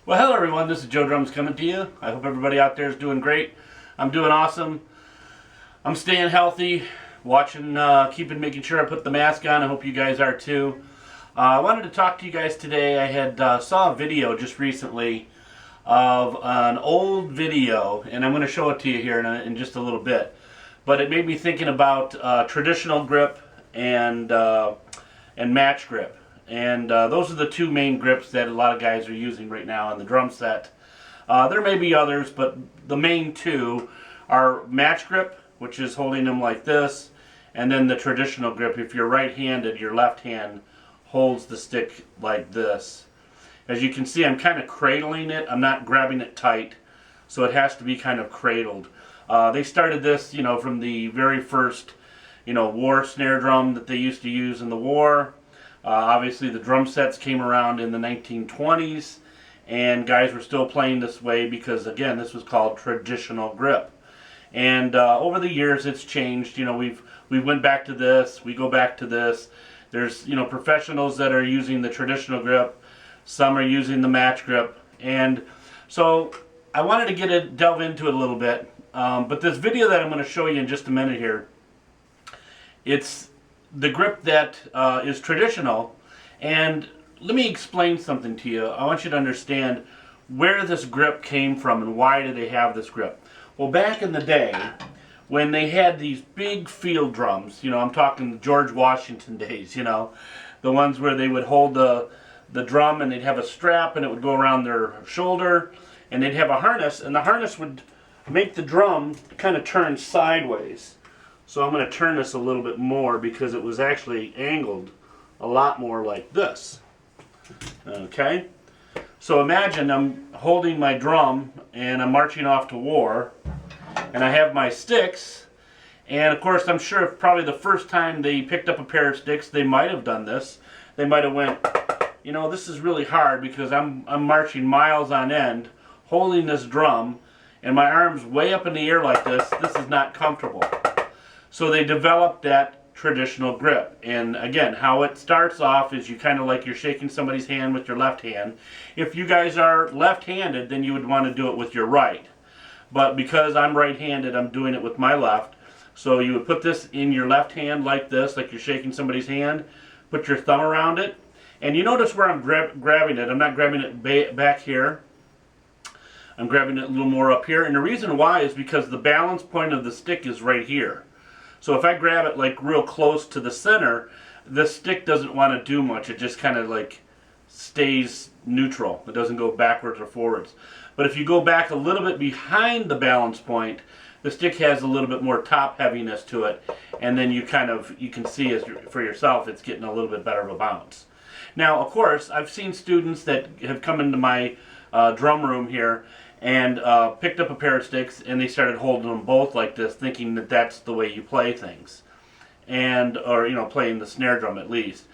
Well, hello everyone, this is Joe Drums coming to you. I hope everybody out there is doing great. I'm doing awesome. I'm staying healthy, watching, making sure I put the mask on. I hope you guys are too. I wanted to talk to you guys today. I had saw a video just recently of an old video, and I'm going to show it to you here in just a little bit. But it made me thinking about traditional grip and match grip. And those are the two main grips that a lot of guys are using right now on the drum set. There may be others, but the main two are match grip, which is holding them like this, and then the traditional grip. If you're right-handed, your left hand holds the stick like this. As you can see, I'm kind of cradling it. I'm not grabbing it tight, so it has to be kind of cradled. They started this, from the very first, war snare drum that they used to use in the war. Obviously the drum sets came around in the 1920s, and guys were still playing this way because, again, this was called traditional grip. And over the years it's changed. We went back to this, we go back to this. There's professionals that are using the traditional grip, some are using the match grip, and so I wanted to delve into it a little bit. But this video that I'm going to show you in just a minute here, it's the grip that is traditional. And let me explain something to you. I want you to understand where this grip came from and why do they have this grip. Well, back in the day when they had these big field drums, I'm talking George Washington days, the ones where they would hold the drum and they'd have a strap and it would go around their shoulder, and they'd have a harness, and the harness would make the drum kind of turn sideways. So I'm going to turn this a little bit more because it was actually angled a lot more like this. Okay? So imagine I'm holding my drum and I'm marching off to war, and I have my sticks, and of course I'm sure probably the first time they picked up a pair of sticks they might have done this. They might have went, this is really hard because I'm marching miles on end holding this drum and my arm's way up in the air like this. This is not comfortable. So they developed that traditional grip. And again, how it starts off is you kind of like you're shaking somebody's hand with your left hand. If you guys are left-handed, then you would want to do it with your right. But because I'm right-handed, I'm doing it with my left. So you would put this in your left hand like this, like you're shaking somebody's hand. Put your thumb around it. And you notice where I'm grabbing it. I'm not grabbing it back here. I'm grabbing it a little more up here. And the reason why is because the balance point of the stick is right here. So if I grab it like real close to the center, the stick doesn't want to do much. It just kind of like stays neutral. It doesn't go backwards or forwards. But if you go back a little bit behind the balance point, the stick has a little bit more top heaviness to it, and then you can see for yourself it's getting a little bit better of a bounce. Now, of course, I've seen students that have come into my drum room here and picked up a pair of sticks and they started holding them both like this, thinking that that's the way you play things, or playing the snare drum at least.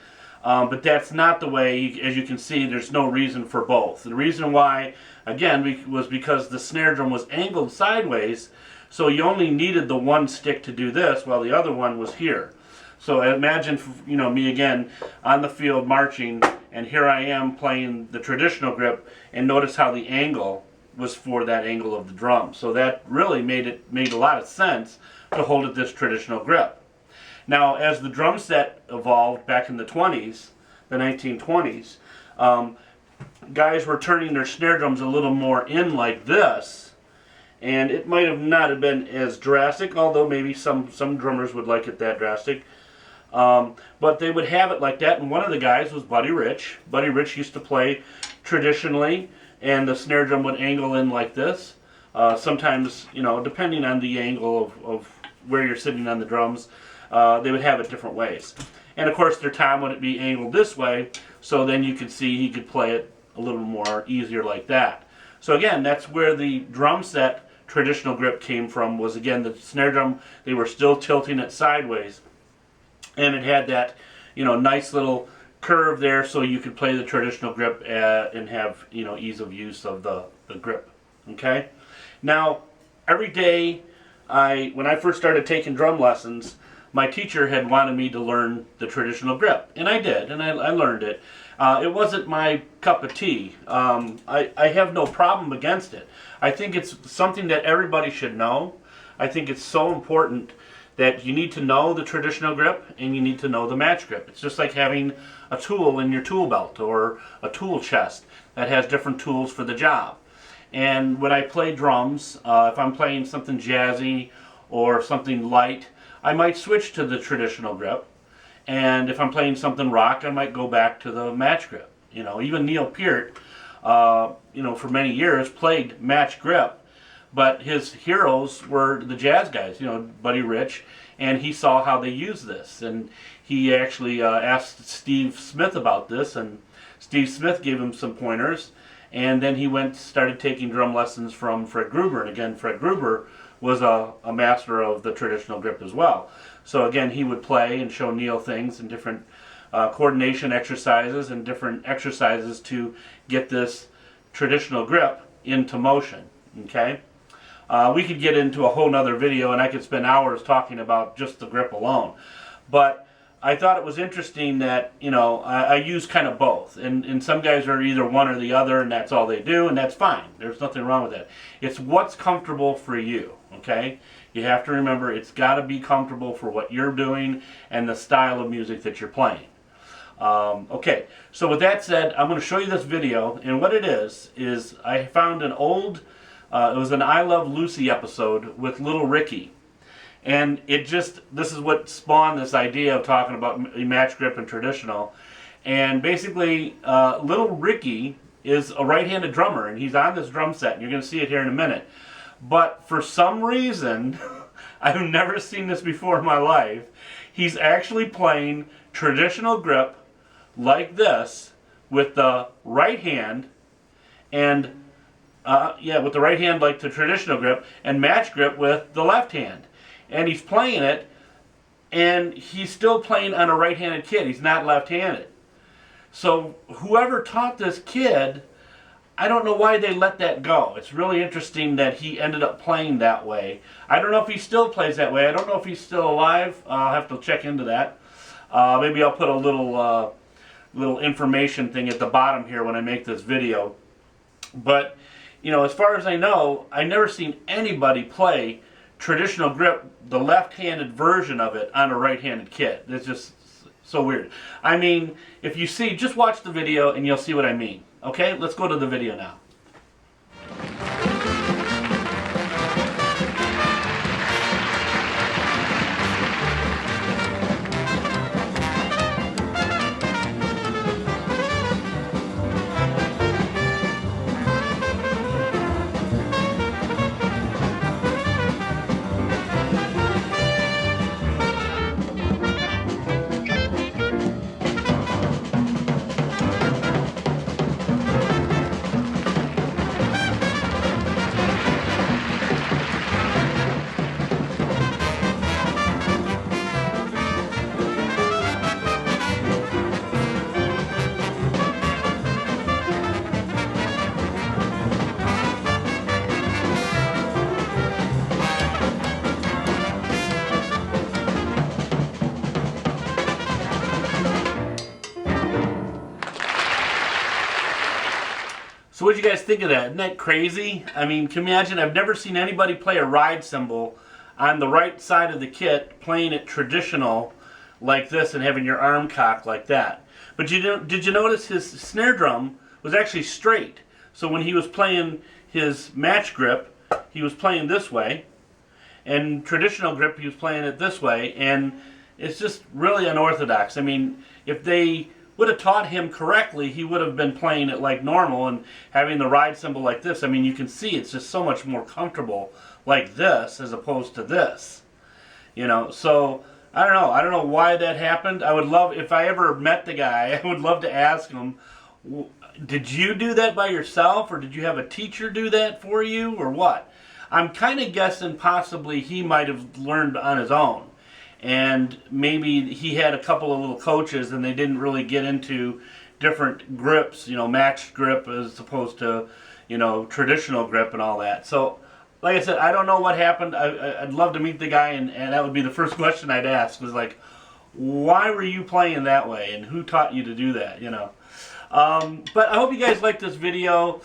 But that's not the way. As you can see, there's no reason for both. The reason why, again, was because the snare drum was angled sideways, so you only needed the one stick to do this while the other one was here. So imagine, me again on the field marching, and here I am playing the traditional grip, and notice how the angle was for that angle of the drum. So that really made a lot of sense to hold it this traditional grip. Now, as the drum set evolved back in the 20s, the 1920s, guys were turning their snare drums a little more in like this, and it might have not have been as drastic, although maybe some drummers would like it that drastic. But they would have it like that, and one of the guys was Buddy Rich. Buddy Rich used to play traditionally, and the snare drum would angle in like this. Sometimes, depending on the angle of where you're sitting on the drums, they would have it different ways. And of course their tom would be angled this way, so then you could see he could play it a little more easier like that. So again, that's where the drum set traditional grip came from, was again the snare drum, they were still tilting it sideways. And it had that, you know, nice little curve there so you could play the traditional grip and have, you know, ease of use of the grip. Okay? Now, every day, when I first started taking drum lessons, my teacher had wanted me to learn the traditional grip. And I did, and I learned it. It wasn't my cup of tea. I have no problem against it. I think it's something that everybody should know. I think it's so important that you need to know the traditional grip and you need to know the match grip. It's just like having a tool in your tool belt or a tool chest that has different tools for the job. And when I play drums, if I'm playing something jazzy or something light, I might switch to the traditional grip. And if I'm playing something rock, I might go back to the match grip. You know, even Neil Peart, you know, for many years played match grip, but his heroes were the jazz guys, you know, Buddy Rich, and he saw how they used this. And he actually asked Steve Smith about this, and Steve Smith gave him some pointers, and then he started taking drum lessons from Fred Gruber. And again, Fred Gruber was a master of the traditional grip as well. So again, he would play and show Neil things and different coordination exercises and different exercises to get this traditional grip into motion. Okay, we could get into a whole nother video and I could spend hours talking about just the grip alone, but I thought it was interesting that, you know, I use kind of both, and some guys are either one or the other, and that's all they do, and that's fine. There's nothing wrong with that. It's what's comfortable for you. Okay, you have to remember it's got to be comfortable for what you're doing and the style of music that you're playing. Okay, so with that said, I'm going to show you this video, and what it is I found an old, it was an I Love Lucy episode with Little Ricky, and this is what spawned this idea of talking about match grip and traditional. And basically, Little Ricky is a right-handed drummer, and he's on this drum set, and you're going to see it here in a minute. But for some reason, I've never seen this before in my life, he's actually playing traditional grip like this with the right hand, and with the right hand like the traditional grip, and match grip with the left hand. And he's playing it, and he's still playing on a right-handed kid. He's not left-handed. So whoever taught this kid, I don't know why they let that go. It's really interesting that he ended up playing that way. I don't know if he still plays that way. I don't know if he's still alive. I'll have to check into that. Maybe I'll put a little information thing at the bottom here when I make this video. But, you know, as far as I know, I've never seen anybody play traditional grip, the left-handed version of it, on a right-handed kid. It's just so weird. I mean, if you see, just watch the video and you'll see what I mean. Okay, let's go to the video now. So what do you guys think of that? Isn't that crazy? I mean, can you imagine? I've never seen anybody play a ride cymbal on the right side of the kit, playing it traditional like this and having your arm cocked like that. But did you notice his snare drum was actually straight? So when he was playing his match grip, he was playing this way, and traditional grip, he was playing it this way, and it's just really unorthodox. I mean, if they would have taught him correctly, he would have been playing it like normal and having the ride cymbal like this. I mean, you can see it's just so much more comfortable like this as opposed to this. You know, so I don't know. I don't know why that happened. I would love, if I ever met the guy, I would love to ask him, did you do that by yourself, or did you have a teacher do that for you, or what? I'm kind of guessing possibly he might have learned on his own. And maybe he had a couple of little coaches and they didn't really get into different grips, you know, matched grip as opposed to, you know, traditional grip and all that. So, like I said, I don't know what happened. I'd love to meet the guy, and that would be the first question I'd ask, was like, why were you playing that way, and who taught you to do that, you know? But I hope you guys liked this video.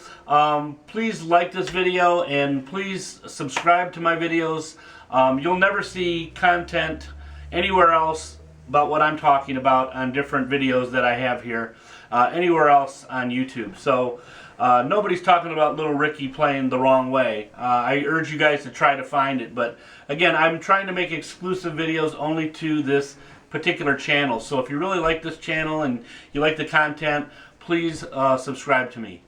Please like this video, and please subscribe to my videos. You'll never see content anywhere else about what I'm talking about on different videos that I have here, anywhere else on YouTube. So nobody's talking about little Ricky playing the wrong way. I urge you guys to try to find it, but again, I'm trying to make exclusive videos only to this particular channel. So if you really like this channel and you like the content, please subscribe to me.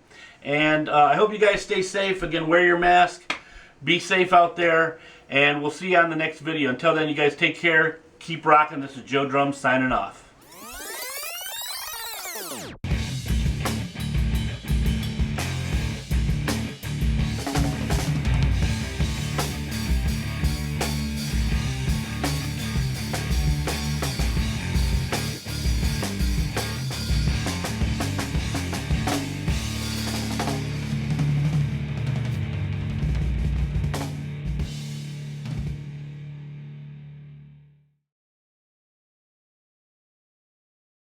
And I hope you guys stay safe. Again, wear your mask, be safe out there, and we'll see you on the next video. Until then, you guys take care, keep rocking. This is Joe Drums signing off.